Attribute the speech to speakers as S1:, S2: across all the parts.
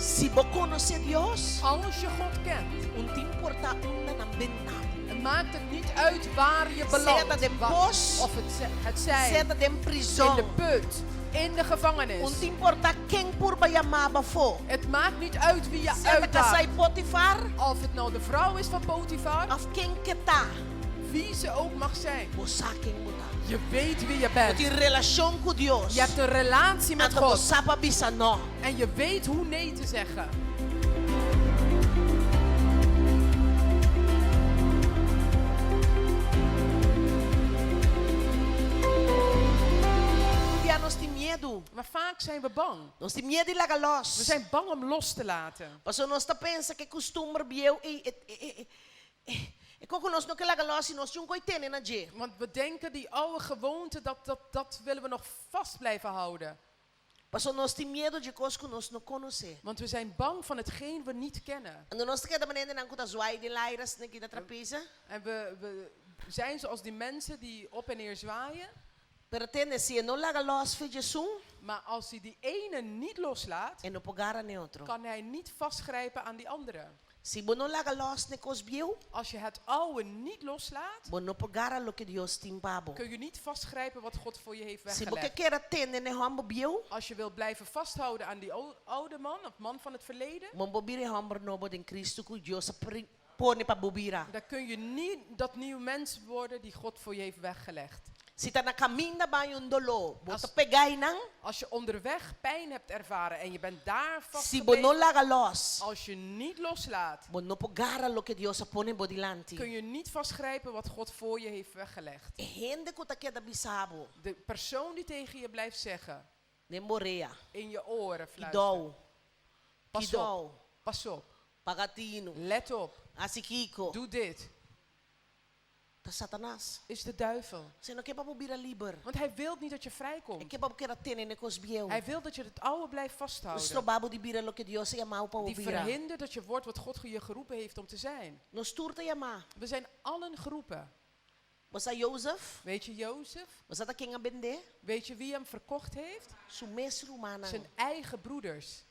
S1: Si vos conoces Dios,
S2: Als je God kent,
S1: un te importa una nambenta.
S2: het maakt het niet uit waar je
S1: Sea
S2: belandt.
S1: dat in bos,
S2: Of het zij
S1: sea dat in
S2: in de
S1: prison.
S2: put, in de gevangenis.
S1: Un te importa quem por bayamaba fo.
S2: Het maakt niet uit wie je
S1: Sea dat kasay
S2: uitdaagt.
S1: Potifar,
S2: Of het nou de vrouw is van Potifar,
S1: of quem kita.
S2: wie ze ook mag zijn.
S1: Bosa quem muta.
S2: Je weet wie je
S1: O
S2: bent.
S1: ti relación con Dios.
S2: Je hebt een relatie met
S1: Anto
S2: God.
S1: bosa pa bisa no.
S2: En je weet hoe nee te zeggen.
S1: Dia nos tem medo.
S2: Maar vaak zijn we bang.
S1: Nos tem medo de laga
S2: We
S1: los.
S2: zijn bang om los te laten.
S1: Paso nós tá pensa que costume bieu e como nós não que laga los e nós não coitene na je.
S2: Want we denken die oude gewoonte, dat willen we nog vast blijven houden.
S1: Paso nós tem medo de coisas que nós não conhece.
S2: Want we zijn bang van hetgeen we niet kennen.
S1: Ando nós queda maneira não kuta zwai de lairas na kita trapeza.
S2: En we zijn zoals die mensen die op en neer zwaaien.
S1: Pero tene se não laga los fe Jesus
S2: Maar als hij die ene niet loslaat,
S1: e não pogara neutro.
S2: kan hij niet vastgrijpen aan die andere.
S1: Se bo não laga los ne cos bieu,
S2: Als je het oude niet loslaat,
S1: bo não pogara lo que Dios tem pabo.
S2: kun je niet vastgrijpen wat God voor je heeft
S1: Se bo que
S2: weggelegd.
S1: queira tene ne hombo bieu,
S2: Als je wilt blijven vasthouden aan die oude man, of man van het verleden,
S1: mon bobire hombo nobo den Cristo que Dios pone pa bobira.
S2: dan kun je niet dat nieuwe mens worden die God voor je heeft weggelegd.
S1: Se tá na caminho ba yung dolo, bo
S2: As-
S1: ta pegay nang,
S2: Als je onderweg pijn hebt ervaren en je bent daar
S1: se bo não
S2: vastgebeten,
S1: laga los,
S2: als je niet loslaat,
S1: bo não pogara lo que Dios pone bo dilante.
S2: kun je niet vastgrijpen wat God voor je heeft weggelegd.
S1: E hende ko ta queda bisabo,
S2: De persoon die tegen je blijft zeggen,
S1: ne morea,
S2: in je oren fluisteren.
S1: idol,
S2: Pas op,
S1: idol,
S2: pas op,
S1: pagatino,
S2: let op,
S1: asikiko,
S2: doe dit.
S1: ta Satanas.
S2: Is de duivel.
S1: Se não que pa bobira liber.
S2: Want hij wil niet dat je
S1: E
S2: vrijkomt.
S1: que pa queira tene ne cos bieu.
S2: Hij wil dat je het oude blijft
S1: Os
S2: vasthouden.
S1: trobabo di bira lo que Dios chamou pa
S2: Die
S1: bobira.
S2: verhindert dat je wordt wat God je geroepen heeft om te zijn.
S1: Nos turta yama.
S2: We zijn allen geroepen.
S1: Bosa Joseph,
S2: Weet je Jozef?
S1: bosa ta quem abende,
S2: Weet je wie hem verkocht heeft?
S1: su mes rumana.
S2: Zijn eigen broeders.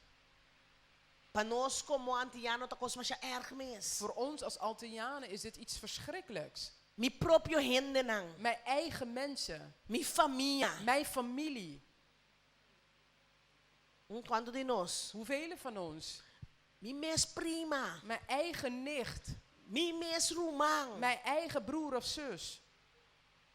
S1: Pa nós como antiano ta cos masha erg mes.
S2: Voor ons als Altianen is dit iets verschrikkelijks.
S1: Mi proprio hende nang.
S2: Mijn eigen mensen.
S1: Mi família.
S2: Mijn familie.
S1: Quando de nós?
S2: Hoeveel van ons?
S1: Mi mes prima.
S2: Mijn eigen nicht.
S1: Mi mes rumang.
S2: Mijn eigen broer of zus.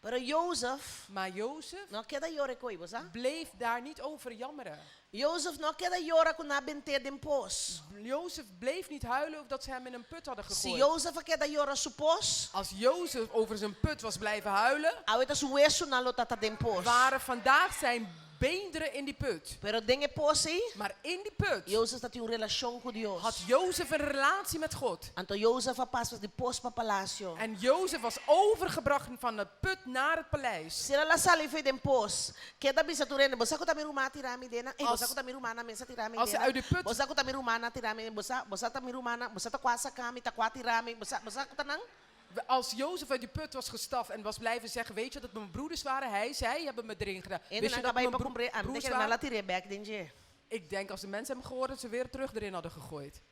S1: Pero Joseph,
S2: Maar Jozef
S1: não queda yore coi, bosa?
S2: bleef daar niet over jammeren.
S1: Joseph não queda yora com na bente den pos.
S2: Jozef bleef niet huilen omdat ze hem in een put hadden
S1: Se
S2: gegooid.
S1: Joseph queda yora su pos,
S2: Als Jozef over zijn put was blijven huilen,
S1: aweta su hueso na lotata den pos.
S2: waren vandaag zijn beenderen in die put.
S1: Pero den posi,
S2: Maar in die put
S1: Joseph tá tinha relação com Deus.
S2: had Jozef een relatie met God.
S1: Então Joseph passa de pos para palácio.
S2: En Jozef was overgebracht van de put naar het paleis.
S1: Se ela sali foi den pos, queda bisa turene, bosa ko tamiru ma tirami dena,
S2: Als-
S1: bosa ko tamiru mana mensa tirami
S2: als ze uit de put-
S1: Bosa ko tamiru mana tirami, bosa tamiru mana, bosa ta kwasa kami, ta kwa tirami, bosa ko tanang.
S2: Als Jozef uit die put was gestaft en was blijven zeggen, weet je dat mijn broeders waren? Zij hebben me erin gedaan.
S1: En
S2: Wist je
S1: dan
S2: dat
S1: kan
S2: mijn
S1: je comprei, am
S2: broers
S1: teke na
S2: waren?
S1: la tire back denje.
S2: Ik denk als de mensen hem gehoord hadden, ze weer terug erin hadden gegooid.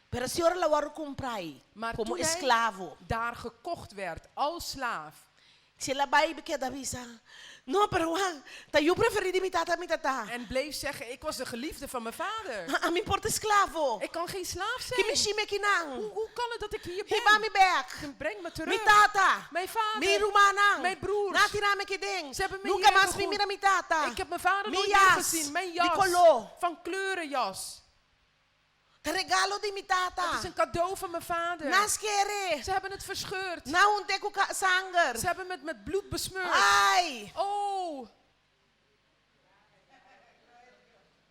S1: Pero se ora la waru comprai
S2: Maar
S1: como
S2: toen hij
S1: esclavo.
S2: daar gekocht werd als slaaf,
S1: Se ela vai que da visa. No, pero Juan, ta eu preferi de mi tata.
S2: en bleef zeggen, ik was de geliefde van mijn vader.
S1: A mi porta esclavo.
S2: Ik kan geen slaaf
S1: Que me
S2: zijn.
S1: chime kinang.
S2: Hoe kan het dat ik hier
S1: Hiba
S2: ben?
S1: mi back.
S2: Breng me
S1: Mi
S2: terug.
S1: tata.
S2: Mijn vader.
S1: Mi rumanang.
S2: Mijn broers.
S1: Na tirame que ding.
S2: Ze hebben me
S1: Nunca
S2: hier
S1: mas mi
S2: gegroet.
S1: mira mi tata.
S2: Ik heb mijn vader
S1: Mi
S2: nooit
S1: jas.
S2: meer gezien. Mijn
S1: Mi
S2: jas.
S1: color.
S2: Van kleurenjas.
S1: Te regalo de mi tata.
S2: Het is een cadeau van mijn vader.
S1: Nasquere.
S2: Ze hebben het verscheurd.
S1: Na un teco sanger.
S2: Ze hebben het met bloed besmeurd.
S1: Ai.
S2: Oh.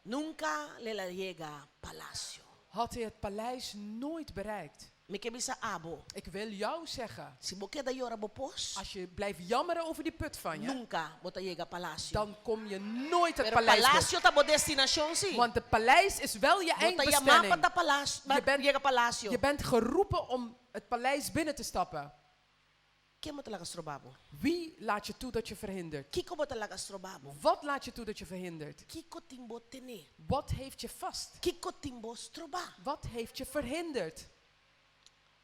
S1: Nunca le la llega palacio.
S2: Had hij het paleis nooit bereikt.
S1: Me que bisa abo.
S2: Ik wil jou zeggen.
S1: Si boque da yora bopos.
S2: Als je blijft jammeren over die put van je,
S1: Nunca bota llega palacio.
S2: dan kom je nooit het
S1: Pero
S2: paleis binnen.
S1: palacio ta bo destinación si.
S2: Want het paleis is wel je
S1: Bota yama
S2: eindbestemming.
S1: ta palacio.
S2: Je bent-
S1: Llega palacio.
S2: Je bent geroepen om het paleis binnen te stappen.
S1: Quem mo talaga strobabo?
S2: Wie laat je toe dat je verhindert?
S1: Kiko mo talaga strobabo?
S2: Wat laat je toe dat je verhindert?
S1: Kiko timbo tene.
S2: Wat heeft je vast?
S1: Kiko timbo stroba.
S2: Wat heeft je verhinderd?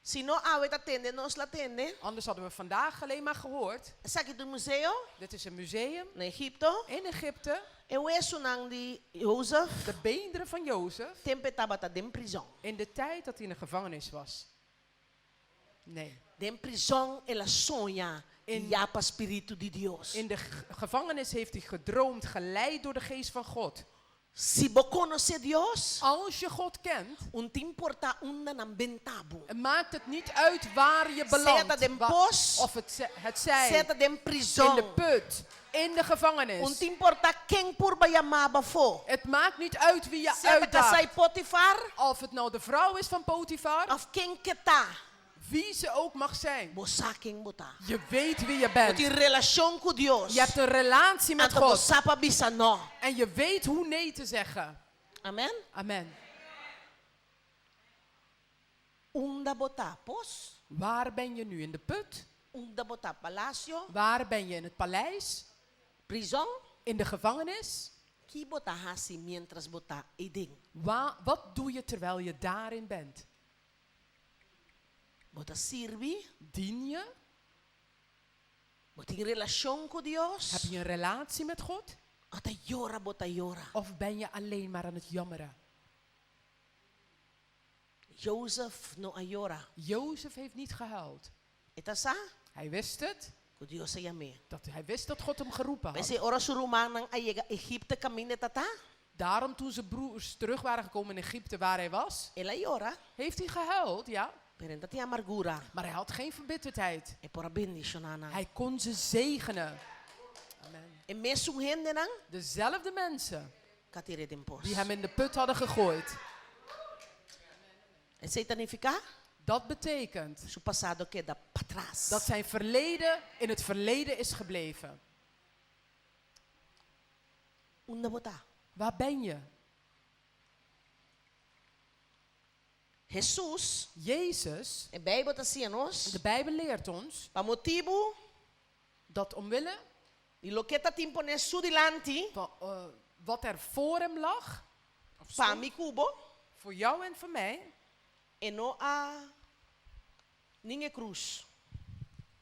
S1: Sino awet atende, nos latende.
S2: Anders hadden we vandaag alleen maar gehoord.
S1: Saki do museo,
S2: Dit is een museum
S1: na Egipto.
S2: in Egypte.
S1: E weso nang di Joseph.
S2: De beenderen van Jozef.
S1: Tempe tabata den prison.
S2: In de tijd dat hij in de gevangenis was. Nee.
S1: Den prison ela sonha.
S2: In-
S1: Yapa spiritu di Dios.
S2: In de gevangenis heeft hij gedroomd, geleid door de geest van God.
S1: Si bo conoce Dios,
S2: Als je God kent,
S1: un te importa unda nan bentabu.
S2: maakt het niet uit waar je
S1: Zeta
S2: belandt.
S1: den pos,
S2: Of het zij
S1: seta den
S2: in de
S1: prison.
S2: put, in de
S1: Un
S2: gevangenis.
S1: te importa quem purba yamaba fo.
S2: Het maakt niet uit wie je
S1: Seta kasai
S2: uitdaagt.
S1: Potifar,
S2: Of het nou de vrouw is van Potifar,
S1: of quem keta.
S2: wie ze ook mag zijn.
S1: Bosa quem bota.
S2: Je weet wie je
S1: Uti
S2: bent.
S1: relação com Deus.
S2: Je hebt een relatie met
S1: Anto
S2: God.
S1: bosa pa bisa no.
S2: En je weet hoe nee te zeggen.
S1: Amen.
S2: Amen.
S1: Unda bota pos.
S2: Waar ben je nu? In de put?
S1: Unda bota palacio.
S2: Waar ben je? In het paleis?
S1: Prison.
S2: In de gevangenis?
S1: Que bota hasi mientras bota eding.
S2: Wat doe je terwijl je daarin bent?
S1: Bota sirvi.
S2: Dien je?
S1: Bota em relação com Deus.
S2: Heb je een relatie met God?
S1: Ata yora bota yora.
S2: Of ben je alleen maar aan het jammeren?
S1: Joseph no ayora.
S2: Jozef heeft niet gehuild.
S1: Eta sa?
S2: Hij wist het.
S1: Com Deus se yame.
S2: Hij wist dat God hem geroepen had.
S1: Pese ora surumang nang ayega Egipte kamine tata.
S2: Daarom toen zijn broers terug waren gekomen in Egypte waar hij was,
S1: Ela yora.
S2: heeft hij gehuild, ja.
S1: Perenta ti amargura.
S2: Maar hij had geen verbitterdheid.
S1: E pora bendicionana.
S2: Hij kon ze zegenen. Amen.
S1: E mesmo hende nang.
S2: Dezelfde mensen
S1: Katire den pos.
S2: die hem in de put hadden gegooid.
S1: E significa?
S2: Dat betekent
S1: Su passado queda para trás.
S2: dat zijn verleden in het verleden is gebleven.
S1: Unda bota.
S2: Waar ben je?
S1: Jesus,
S2: Jezus,
S1: e Bijbel tá assim nós,
S2: de Bijbel leert ons
S1: pa motivo
S2: dat omwille
S1: de lo que tá tempo ne su dilante,
S2: van wat er voor hem lag, of
S1: pa
S2: zo,
S1: mi cubo,
S2: voor jou en voor mij,
S1: e no a ninguém cruz.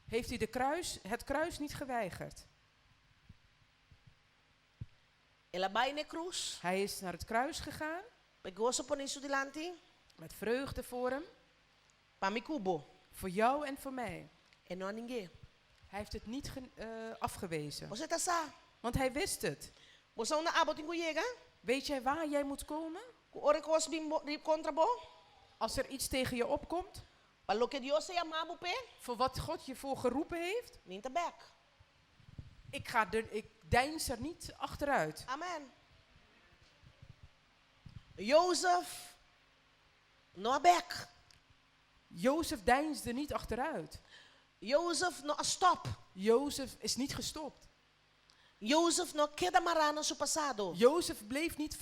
S2: heeft hij het kruis niet geweigerd.
S1: Ela vai ne cruz,
S2: Hij is naar het kruis gegaan,
S1: pegou su pone su dilante,
S2: met vreugde voor hem,
S1: pa mi cubo,
S2: voor jou en voor mij.
S1: e no a ninguém.
S2: Hij heeft het niet afgewezen,
S1: Você tá sa?
S2: want hij wist het.
S1: Você una abot in kuyega?
S2: Weet jij waar jij moet komen?
S1: Ku ore kos bimbo contra bo?
S2: Als er iets tegen je opkomt,
S1: Pa lo que Dios se amabo pe,
S2: voor wat God je voor geroepen heeft,
S1: ninta back.
S2: ik deins er niet achteruit.
S1: Amen. Jozef, no a back.
S2: Jozef deinsde niet achteruit.
S1: Jozef no a stop.
S2: Jozef is niet gestopt.
S1: Jozef no queda marana su passado.
S2: Jozef bleef niet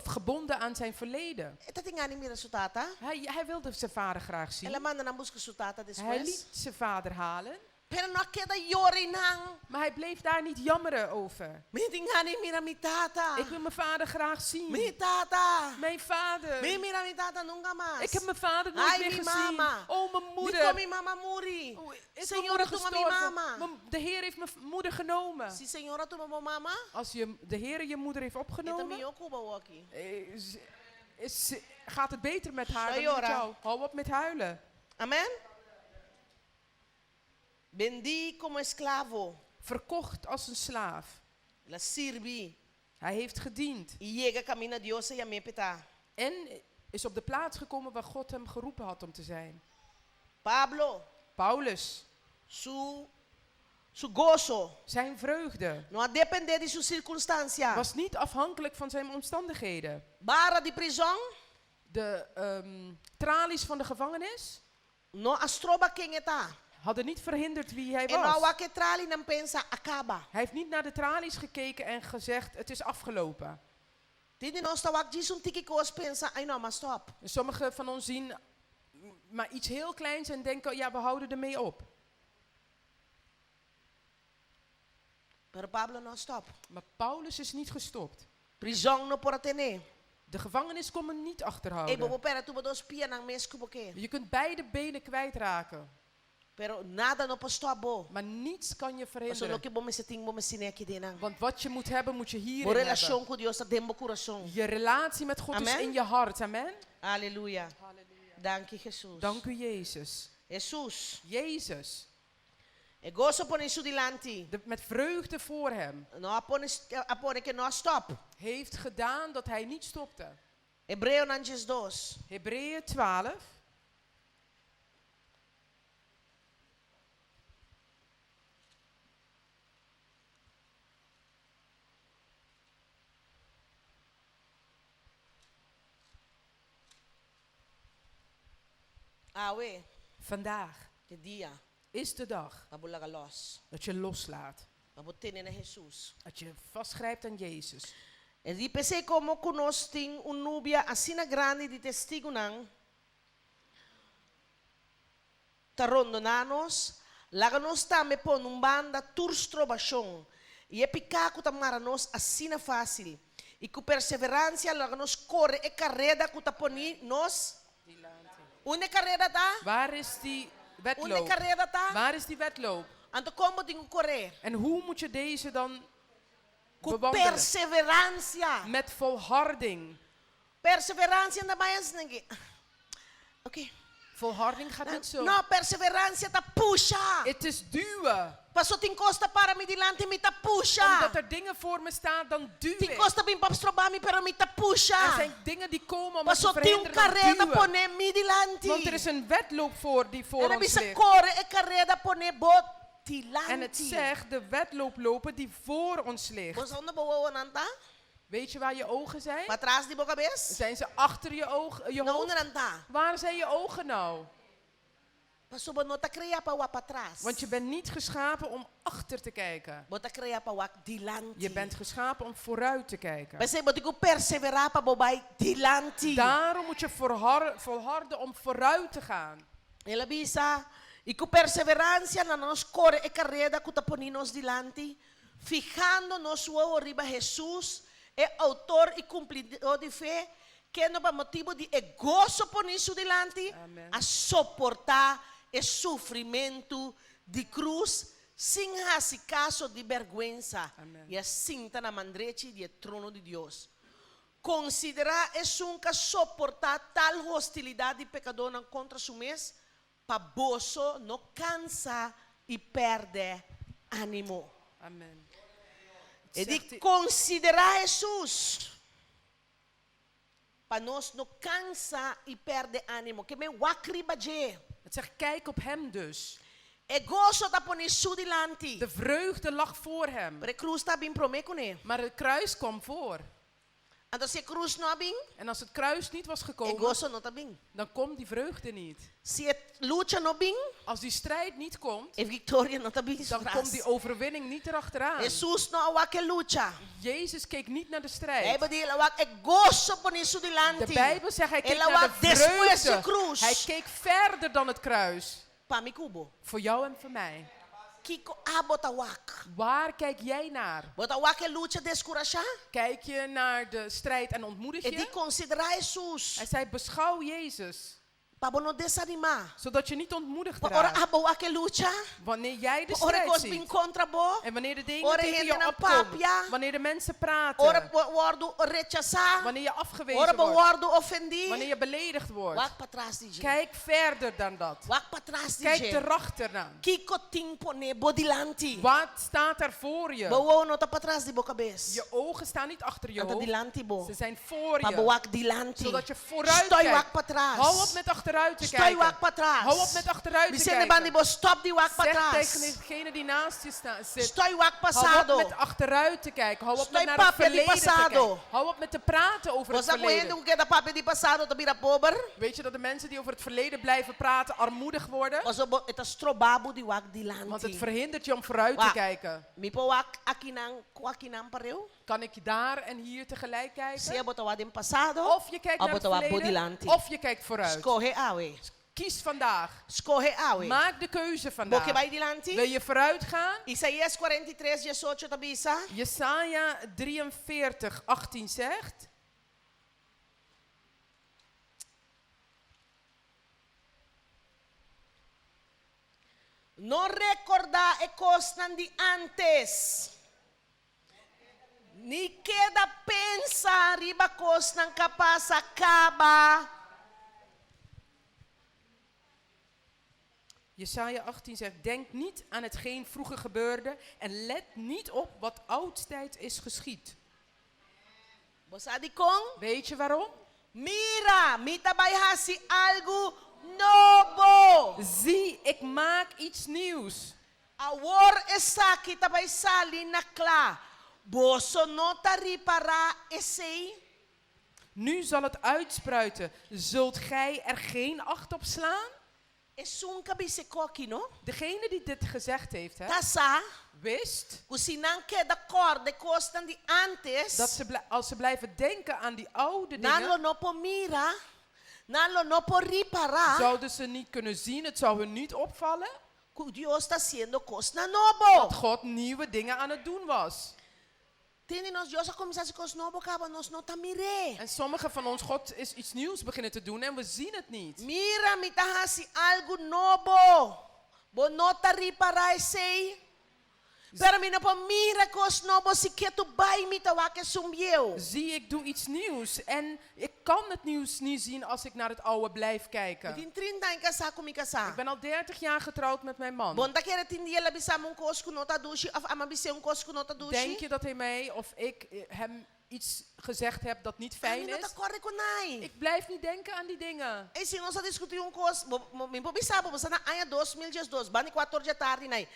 S2: gebonden aan zijn verleden.
S1: Eta tingani mira su tata.
S2: Hij wilde zijn vader graag zien.
S1: Ela manda na busca su tata
S2: Hij
S1: después.
S2: liet zijn vader halen.
S1: Pero no queda yori nang.
S2: Maar hij bleef daar niet jammeren over.
S1: Mi tingani mira mi tata.
S2: Ik wil mijn vader graag zien.
S1: Mi tata.
S2: Mijn vader.
S1: Mi mira mi tata nunca más.
S2: Ik heb mijn vader nooit
S1: Ay,
S2: meer
S1: mi
S2: gezien.
S1: mama.
S2: Oh, mijn
S1: Ni
S2: moeder.
S1: mi mama muri.
S2: Oh, is
S1: Señora,
S2: mijn moeder
S1: toma mi
S2: gestorven?
S1: mama.
S2: De Heer heeft mijn moeder genomen.
S1: Si señora tu mama,
S2: Als de Heer je moeder heeft
S1: eta
S2: opgenomen,
S1: mi okuba waki.
S2: gaat het beter met haar dan met
S1: Sayora.
S2: jou. Hou op met huilen.
S1: Amen. Vendi como esclavo.
S2: Verkocht als een slaaf.
S1: La sirvi.
S2: Hij heeft gediend.
S1: Y llega camina Dios y a me peta.
S2: En is op de plaats gekomen waar God hem geroepen had om te zijn.
S1: Pablo,
S2: Paulus,
S1: su gozo
S2: zijn vreugde
S1: no a depender de su circunstancia.
S2: was niet afhankelijk van zijn omstandigheden.
S1: Barra de prison,
S2: De tralies van de gevangenis
S1: no astroba quem está.
S2: hadden niet verhinderd wie hij
S1: E no
S2: was.
S1: awa que trali não pensa acaba.
S2: Hij heeft niet naar de tralies gekeken en gezegd, het is afgelopen.
S1: Tindi nós tá wak diz tiki kos pensa, ai no, mas stop.
S2: Sommigen van ons zien maar iets heel kleins en denken, ja, we houden ermee op.
S1: Pero Pablo no stop.
S2: Maar Paulus is niet gestopt.
S1: Prisão no portene.
S2: De gevangenis kon hem niet
S1: E
S2: achterhouden.
S1: bobo pera tu bodos pia nang mes kuboke.
S2: Je kunt beide benen kwijtraken.
S1: Pero nada no po stop bo.
S2: Maar niets kan je
S1: So
S2: verhinderen.
S1: lo que bo me seting bo me sineki dinang.
S2: Want wat je moet hebben, moet je
S1: Bo
S2: hierin
S1: relação
S2: hebben.
S1: com Deus tá dentro do coração.
S2: Je relatie met God is
S1: Amen.
S2: in je hart. Amen.
S1: Aleluia. Dank je Jesus.
S2: Dank u Jezus.
S1: Jesus.
S2: Jezus.
S1: E gozo pone su dilanti.
S2: Met vreugde voor hem.
S1: No apone que no stop.
S2: Heeft gedaan dat hij niet stopte.
S1: Hebreu nanjes 2.
S2: Hebreeën 12.
S1: Awe.
S2: Vandaag
S1: Que dia.
S2: is de dag
S1: Pabulaga los.
S2: dat je loslaat.
S1: Pabutene na Jesus.
S2: Dat je vastgrijpt aan Jezus.
S1: E di pensei como conosco tem nubia assina grande de testigo nang. Tarondo nanos. Laga nos tame pon banda turstrobachon. E é picaco tamara nos assina fácil. E com perseverança laga nos corre e carrera que taponi nos. Une carrera tá?
S2: Waar is die
S1: Une
S2: wedloop?
S1: carrera tá?
S2: Waar is die wedloop?
S1: Anto como dingo correr?
S2: En hoe moet je deze dan
S1: Com
S2: bewandelen?
S1: perseverança.
S2: Met volharding.
S1: Perseverança ainda mais ninguém. Ok.
S2: Volharding gaat niet zo.
S1: Não, perseverança tá puxa.
S2: Het is duwen.
S1: Passou tem costa para me dilante me tá puxa.
S2: Omdat er dingen voor me staan, dan duw
S1: Tem
S2: ik.
S1: costa bem para strobar me pero me tá
S2: Er
S1: puxa.
S2: zijn dingen die komen om me te
S1: Passou tem
S2: verhinderen,
S1: carreira
S2: dan duwen.
S1: pone me dilante.
S2: Want er is een wedloop voor die voor
S1: Ela
S2: ons
S1: bisa
S2: ligt.
S1: corre e carreira pone bot dilante.
S2: En het zegt de wedloop lopen die voor ons ligt.
S1: Você não boa nanta?
S2: Weet je waar je ogen zijn?
S1: Para trás de boca cabeça?
S2: Zijn ze achter je ogen? Je
S1: Não
S2: hoofd?
S1: nanta.
S2: Waar zijn je ogen nou?
S1: Passou bonota creia para wa para trás.
S2: Want je bent niet geschapen om achter te kijken.
S1: Bota creia para wa dilante.
S2: Je bent geschapen om vooruit te kijken.
S1: Mas você botico perseverar para bobai dilante.
S2: Daarom moet je volharden om vooruit te gaan.
S1: Ela bisa e com perseverança na nos corre e carreira que taponinos dilante, fijando nos o arriba Jesus, é autor e cumpridor de fé, que no motivo de gozo por isso dilante,
S2: Amen.
S1: a suportar o sofrimento de cruz, sem esse caso de vergüenza,
S2: Amen.
S1: e assim está na mandrete de trono de Deus. Considerar é nunca suportar tal hostilidade pecador contra su mês, paboso, não cansa e perde ânimo.
S2: Amen.
S1: E
S2: Zegt
S1: de
S2: hij-
S1: considerar Jesus, para nós não cansa e perde ânimo, que me wakribaje.
S2: Het zegt, kijk op hem dus.
S1: E gozo da poni su dilanti.
S2: De vreugde lag voor hem.
S1: Pre cruz tá bem promekune.
S2: Maar het kruis kwam voor.
S1: Então se cruz não bem,
S2: En als het kruis niet was
S1: e
S2: gekomen,
S1: gozo não tá bem.
S2: dan komt die vreugde niet.
S1: Se luta não bem,
S2: Als die strijd niet komt,
S1: e vitória não tá bem.
S2: dan komt die overwinning niet erachteraan.
S1: Jesus não awa que luta.
S2: Jezus keek niet naar de
S1: E
S2: strijd.
S1: badi ela e gozo poni su dilanti.
S2: De Bijbel zegt, hij keek
S1: Ela
S2: naar
S1: wa
S2: de
S1: después de
S2: vreugde.
S1: cruz.
S2: Hij keek verder dan het kruis.
S1: Pa mi cubo.
S2: Voor jou en voor mij.
S1: Kiko abota wak.
S2: Waar kijk jij naar?
S1: Bota wak e luta descuracha.
S2: Kijk je naar de strijd en ontmoedig
S1: E de
S2: je?
S1: considerar Jesus.
S2: Hij zei, beschouw Jezus.
S1: Pa bono desanimar.
S2: Zodat je niet ontmoedigd
S1: Pa ora
S2: raakt.
S1: abo wak e luta.
S2: Wanneer jij de
S1: Pa ora
S2: strijd
S1: cos bin
S2: ziet.
S1: contra bo.
S2: En wanneer de dingen
S1: Ora
S2: tegen
S1: gente
S2: je
S1: na
S2: opkomen.
S1: papia.
S2: Wanneer de mensen
S1: Ora
S2: praten.
S1: wordo rechazar.
S2: Wanneer je
S1: Ora
S2: afgewezen
S1: bo
S2: wordt.
S1: wordo ofendi.
S2: Wanneer je beledigd wordt.
S1: Wak pa trás de je.
S2: Kijk verder dan dat.
S1: Wak pa trás de
S2: Kijk
S1: je.
S2: erachteraan.
S1: Kiko timpo ne bodilanti.
S2: Wat staat er voor je?
S1: Bo no ta pa trás de boca cabeça.
S2: Je ogen staan niet achter je
S1: Anta
S2: hoofd.
S1: dilanti bo.
S2: Ze zijn voor
S1: Pa bo
S2: je.
S1: wak dilanti.
S2: Zodat je vooruit
S1: Stoi wak
S2: kijkt.
S1: pa trás.
S2: Hou op met achteruit te
S1: Stoi wak
S2: kijken.
S1: pa trás.
S2: Hou op met achteruit te
S1: Vicente bandi
S2: kijken.
S1: bo stop die wak pa
S2: Zeg
S1: trás.
S2: tegen degene die naast je zit.
S1: Stoi wak
S2: Hou
S1: passado.
S2: op met achteruit te kijken. Hou op
S1: Stoi
S2: met naar het
S1: papel di
S2: verleden te
S1: passado.
S2: kijken. Hou op met te praten over het
S1: Você conhece
S2: verleden.
S1: o que da papo de passado to vira pobre?
S2: Weet je dat de mensen die over het verleden blijven praten armoedig worden?
S1: Você eta strobabo di wak
S2: Want het
S1: dilanti.
S2: verhindert je om vooruit te
S1: Wa.
S2: kijken.
S1: Mi po wak akinang pareu.
S2: Kan ik daar en hier tegelijk
S1: Se
S2: kijken?
S1: bota wa dem passado.
S2: Of je kijkt
S1: Of
S2: naar het
S1: bota wa
S2: verleden,
S1: bodilanti.
S2: of je kijkt vooruit.
S1: Escorre awe.
S2: Kies vandaag.
S1: Escoge awe.
S2: Maak de keuze
S1: Boke
S2: vandaag.
S1: vai dilanti.
S2: Wil je vooruit gaan?
S1: Isaías 43, 18 tabisa.
S2: Jesaja 43, 18 zegt.
S1: No recorda e cosas de antes. Ni queda pensar riba cosas capaz acaba.
S2: Jesaja 18 zegt, denk niet aan hetgeen vroeger gebeurde en let niet op wat oudstijd is geschied.
S1: Bosadi kong,
S2: Weet je waarom?
S1: mira, mita bayhasi algo novo.
S2: Zie, ik maak iets nieuws.
S1: Awor esa kita bay sali nakla. Boso nota ripara esei.
S2: Nu zal het uitspruiten. Zult gij er geen acht op slaan?
S1: Esunka bisekoki no.
S2: Degene die dit gezegd heeft, hè,
S1: Tasa,
S2: wist
S1: kusinan queda corde costan de antes.
S2: dat als ze blijven denken aan die oude
S1: Nalo
S2: dingen,
S1: no po mira. Nalo no po ripara.
S2: zouden ze niet kunnen zien. Het zou hun niet opvallen
S1: Dios está haciendo cosas novo.
S2: dat God nieuwe dingen aan het doen was.
S1: Tini nos Dios a começar a cosas novo, caba nos nota mire.
S2: En sommigen van ons, God is iets nieuws beginnen te doen en we zien het niet.
S1: Mira, mitahasi algo novo. Bo nota ripara esei. Pero mina po mira cos novo si que tu bai mitawake sumbieu.
S2: Zie, ik doe iets nieuws en ik kan het nieuws niet zien als ik naar het oude blijf kijken.
S1: Tin 30 en casa kumi casa.
S2: Ik ben al 30 jaar getrouwd met mijn man.
S1: Bonta kere tindi la bisa mon kos kunota dushi of ama bise un kos kunota dushi.
S2: Denk je dat hij mij of ik hem iets gezegd heb dat niet fijn
S1: Ani nota
S2: is?
S1: corre kunai.
S2: Ik blijf niet denken aan die dingen.
S1: E se nós discutir um cos, me po bisa po sa na aya 2012, bani 4 de tarde nai.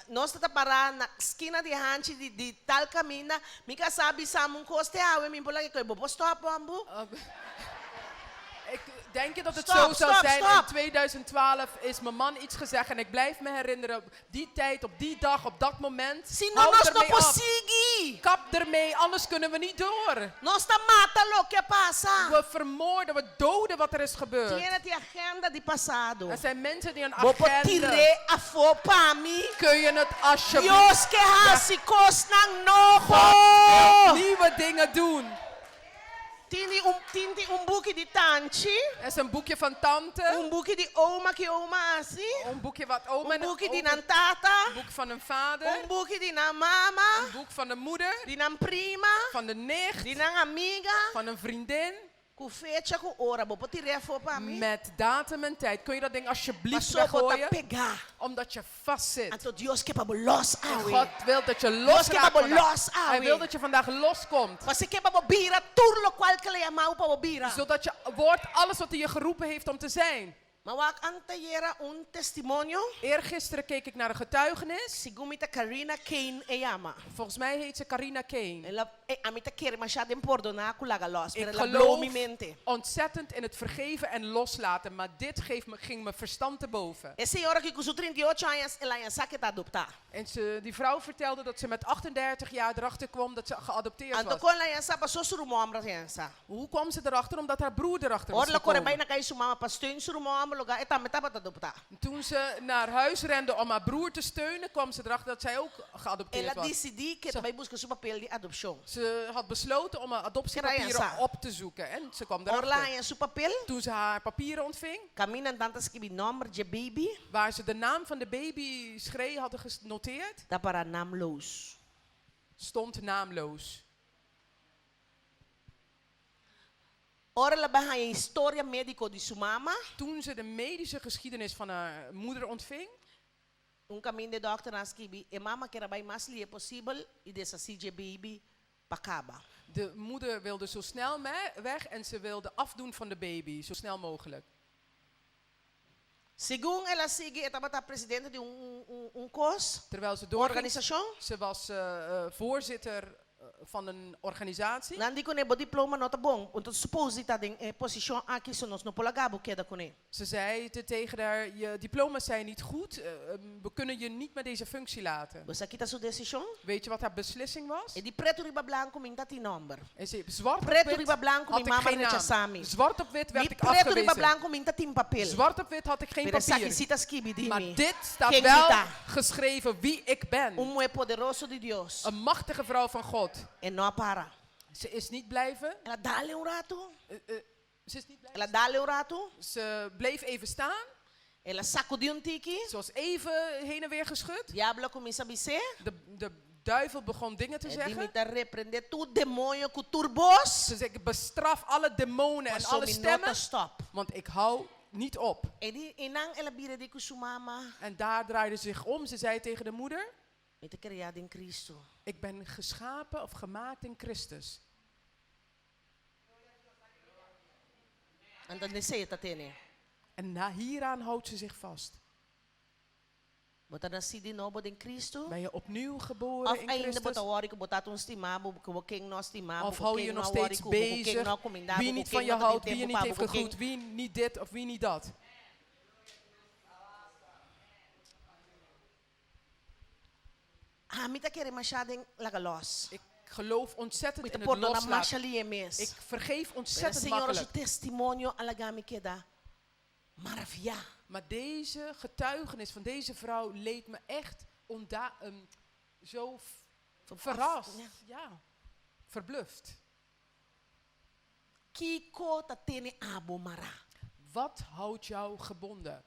S1: Nós tá para na esquina de Hanchi de tal camina, mi ka sabi sa mon cos te awe mi po lagi ko bo stop ambu.
S2: Denk je dat het
S1: Stop,
S2: zo zou
S1: stop,
S2: zijn?
S1: stop.
S2: In 2012 is mijn man iets gezegd en ik blijf me herinneren op die tijd, op die dag, op dat moment.
S1: Se
S2: Hou
S1: nós não
S2: ermee op.
S1: consegui.
S2: Kap ermee, anders kunnen we niet door.
S1: Nós tá mata lo que passa.
S2: We vermoorden, we doden wat er is gebeurd.
S1: Tiene die agenda di passado.
S2: Er zijn mensen die een
S1: Bo po
S2: agenda.
S1: tire a fo pa mi.
S2: Kun je het alsjeblieft
S1: Dios que hasi cos nang novo.
S2: nieuwe dingen doen?
S1: Tinti un buki di tanchi.
S2: Er is een boekje van tante.
S1: Un buki di oma que oma asi.
S2: Een boekje wat oma
S1: Un
S2: en
S1: buki di
S2: oma-
S1: nan tata.
S2: Een boek van een vader.
S1: Un buki di nan mama.
S2: Een boek van de moeder.
S1: Di nan prima.
S2: Van de nicht.
S1: Di nan amiga.
S2: Van een vriendin.
S1: Ku fecha ku ora. Bo po tire a fo pa mi.
S2: Met datum en tijd. Kun je dat ding alsjeblieft
S1: Paso bota
S2: weggooien?
S1: pegar.
S2: Omdat je vastzit.
S1: Anto Dios que pa bo los
S2: En
S1: awe.
S2: God wil dat je
S1: Dios que
S2: losraakt
S1: pa bo
S2: vandaag.
S1: los
S2: Hij wil
S1: awe.
S2: dat je vandaag loskomt.
S1: Você que pa bo bira turlo qual que le amau pa bo bira.
S2: Zodat je wordt alles wat hij je geroepen heeft om te zijn.
S1: Mawak antayera un testimonio.
S2: Eergisteren keek ik naar een getuigenis.
S1: Sigumita Karina Kane eyama.
S2: Volgens mij heet ze Carina Kane.
S1: Ela amita kere masyado perdonar kulaga los.
S2: Ik
S1: Pero ela blow
S2: geloof
S1: mi mente.
S2: ontzettend in het vergeven en loslaten. Maar dit ging me verstand te boven.
S1: E senhora que com 38 anos ela ia saque adoptar.
S2: En die vrouw vertelde dat ze met 38 jaar erachter kwam dat ze geadopteerd
S1: Anto
S2: was.
S1: con la ia sa paso suru moambra yensa.
S2: Hoe kwam ze erachter? Omdat haar broer erachter was
S1: Orla kore bay
S2: gekomen.
S1: na kay sumama pasteun suru moambra loga eta meta pat adoptar.
S2: Toen ze naar huis rende om haar broer te steunen, kwam ze erachter dat zij ook geadopteerd
S1: Ela
S2: was.
S1: decidi que vai buscar su papel de adopção.
S2: Ze had besloten om haar adoptiepapieren
S1: Krijgen ze.
S2: op te zoeken. En ze kwam
S1: Orla
S2: erachter.
S1: ia su papel.
S2: Toen ze haar papieren ontving,
S1: Caminam tantas que nombre de baby.
S2: waar ze de naam van de baby Schree hadden genoteerd,
S1: Da para namloos.
S2: stond naamloos.
S1: Ora la ba a história médico de sua mama.
S2: Toen ze de medische geschiedenis van haar moeder ontving,
S1: Caminho de doctor nas que e mama que era bem mais lie possível e dessa CJ baby pacaba.
S2: de moeder wilde zo snel weg en ze wilde afdoen van de baby, zo snel mogelijk.
S1: Segundo ela sigue, estava a presidente de COS,
S2: Terwijl ze
S1: uma
S2: doorging,
S1: organização.
S2: ze was voorzitter van een organisatie.
S1: Nandi ko ne bo diploma nota bong. Untuk suppose ita ding position aki sonos no polagabo keda kone.
S2: Ze zei tegen haar, je diploma's zijn niet goed, we kunnen je niet met deze functie laten.
S1: Bosa kita su decision.
S2: Weet je wat haar beslissing was?
S1: E di preto riba blanco minta ti number.
S2: En ze zwart op
S1: Preto
S2: wit
S1: riba blanco
S2: had
S1: mi
S2: ik
S1: mama
S2: geen
S1: rechazami.
S2: naam. Zwart op wit werd
S1: Di
S2: ik
S1: preto riba
S2: afgewezen.
S1: blanco minta tim papel.
S2: Zwart op wit had ik geen
S1: Pero saki
S2: papier.
S1: sita skibi di
S2: Maar
S1: mi.
S2: dit staat
S1: King
S2: wel
S1: Dita.
S2: geschreven wie ik ben.
S1: Mue poderoso di Dios.
S2: Een machtige vrouw van God.
S1: E no para.
S2: Ze is niet blijven.
S1: Ela dale un rato.
S2: Ze is niet blijven.
S1: Ela dale un rato.
S2: Ze bleef even staan.
S1: Ela sacudi un tiki.
S2: Ze was even heen en weer geschud.
S1: Diablo comienza a dizer.
S2: De duivel begon dingen te
S1: E
S2: zeggen.
S1: dimita reprende tu demonio cu turbos.
S2: Ze zei, ik bestraf alle demonen en
S1: Paso
S2: alle
S1: mi
S2: stemmen.
S1: nota stop.
S2: Want ik hou niet op.
S1: E di inang ela bire di ku su mama.
S2: En daar draaide ze zich om. Ze zei tegen de moeder,
S1: Ite criada in Cristo.
S2: ik ben geschapen of gemaakt in Christus.
S1: En dan zei het tene.
S2: En hieraan houdt ze zich vast.
S1: Bota nasi di novo in Cristo.
S2: Ben je opnieuw geboren
S1: Of
S2: in
S1: ainda
S2: Christus?
S1: bota wari ko botaton stimabo, ko king no stimabo.
S2: Of hou je nog steeds bezig wie niet van je houdt, wie je niet heeft gegroet, wie niet dit of wie niet dat?
S1: Mita kere masyadeng lagalos.
S2: Ik geloof ontzettend
S1: Mita
S2: in het
S1: porto na
S2: loslaten.
S1: masyali emes.
S2: Ik vergeef
S1: Pero
S2: ontzettend
S1: Señor, su
S2: makkelijk.
S1: testimonio alagami queda maravilla.
S2: Maar deze getuigenis van deze vrouw leed me echt zo verrast.
S1: Ja.
S2: Ja, verbluft.
S1: Kiko tatene abo mara.
S2: Wat houdt jou gebonden?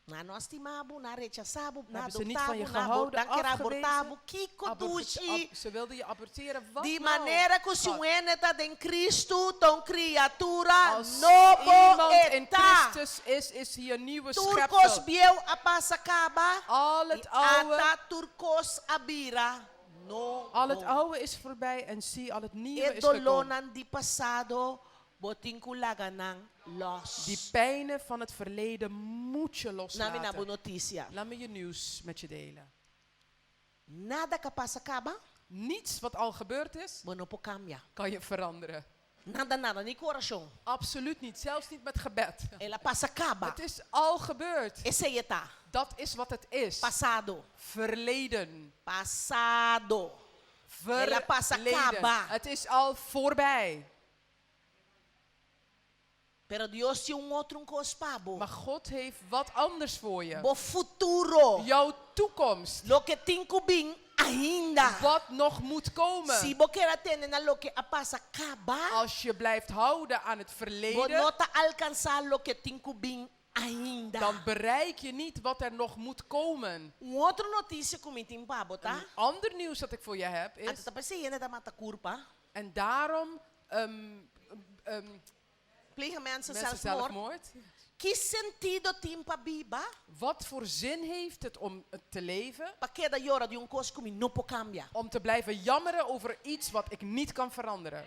S1: Na no estimabo, na rechazabo, na
S2: Hebben ze niet van je
S1: adoptabo, na
S2: gehouden,
S1: dankera
S2: afgewezen?
S1: abortabo. Kiko dushi.
S2: Ze wilden je aborteren. Wat
S1: Di
S2: nou?
S1: manera que si
S2: Wat?
S1: ueneta den Cristo, ton criatura,
S2: Als
S1: novo
S2: iemand in
S1: eta.
S2: Christus is hij een nieuwe
S1: Turcos
S2: schepsel.
S1: bieu apasakaba.
S2: Al het oude,
S1: Ata turcos abira. No.
S2: al het oude is voorbij en zie, al het nieuwe
S1: E
S2: is gekomen.
S1: dolonan di pasado, botingkulaga ng los.
S2: Die pijnen van het verleden moet je
S1: Namin
S2: loslaten.
S1: nabo noticia.
S2: Laat me je nieuws met je delen.
S1: Nada kapasakaba,
S2: Niets wat al gebeurd is,
S1: bono po cambia.
S2: kan je veranderen.
S1: Nada, ni corazón.
S2: Absoluut niet, zelfs niet met gebed.
S1: Ela pasakaba.
S2: Het is al gebeurd.
S1: Ese yeta.
S2: Dat is wat het is.
S1: Pasado.
S2: Verleden.
S1: Pasado. Ela pasa
S2: Verleden.
S1: acaba.
S2: Het is al voorbij.
S1: Pero Dios tiene un otro cospabo.
S2: Maar God heeft wat anders voor je.
S1: Bo futuro.
S2: Jouw toekomst.
S1: Lo que tinkubing ainda.
S2: Wat nog moet komen.
S1: Si bo quera tener na lo que apasa acaba.
S2: Als je blijft houden aan het
S1: Bo
S2: verleden,
S1: nota alcanzar lo que tinkubing ainda.
S2: dan bereik je niet wat er nog moet komen.
S1: Un otro noticia kumitin pabo, ta?
S2: Een ander nieuws dat ik voor je heb is,
S1: Ante tapos siya na mata kurpa.
S2: en daarom
S1: Plegen mensen
S2: mensen
S1: zelfmoord.
S2: zelfmoord.
S1: Que sentido timpa biba?
S2: Wat voor zin heeft het om te leven?
S1: Pa queda llora de un cos kumi no po cambia.
S2: Om te blijven jammeren over iets wat ik niet kan veranderen.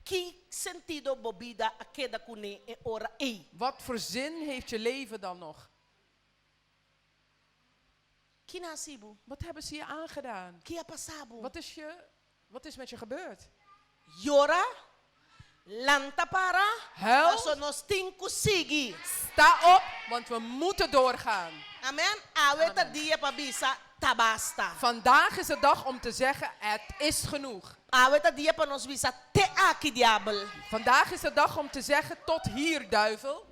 S1: Que sentido bobida a queda kune e ora ei?
S2: Wat voor zin heeft je leven dan nog?
S1: Que nasibu?
S2: Wat hebben ze je aangedaan?
S1: Que ha pasado?
S2: Wat is met je gebeurd?
S1: Llora, lanta para,
S2: Huil.
S1: paso nos tinko sigi.
S2: Sta op, want we moeten doorgaan.
S1: Amen. Aweta dia pa bisa tabasta.
S2: Vandaag is de dag om te zeggen, het is genoeg.
S1: Aweta dia pa nos bisa te aki diabel.
S2: Vandaag is de dag om te zeggen, tot hier duivel.